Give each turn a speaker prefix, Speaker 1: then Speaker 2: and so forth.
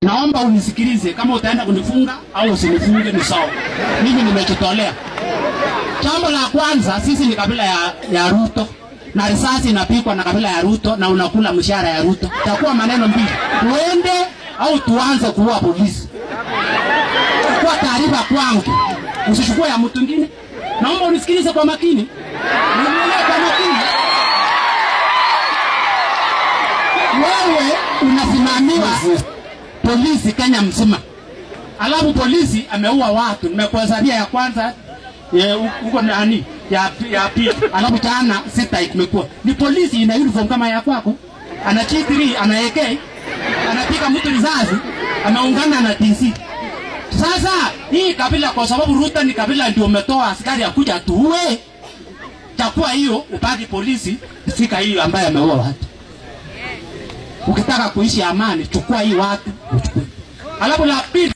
Speaker 1: Naomba unisikilize, kama utaenda kunifunga au usinifunge ni sawa. Mimi nimejitolea. Jambo la kwanza, sisi ni kabila ya Ruto. Na risasi inapikwa na kabila ya Ruto na unakula mshahara ya Ruto. Itakuwa maneno mbili. Tuende au tuanze kuua polisi. Kwa taarifa kwangu, usichukue ya mtu mwingine. Naomba unisikilize kwa makini. Nielewe kwa makini. Wewe unasimamiwa polisi Kenya mzima. Alafu polisi ameua watu. Nimekuhesabia ya kwanza huko nani ya pili. Alafu jana 6 imekuwa. Ni polisi ina uniform kama ya kwako. Ana G3, ana AK, anapiga mtu risasi, ameungana na DC. Sasa hii kabila, kwa sababu Ruto ni kabila ndio umetoa askari ya kuja tuue. Chakua hiyo upati polisi fika hiyo ambaye ameua watu. Ukitaka kuishi amani, chukua hii watu uchukue. Alafu la pili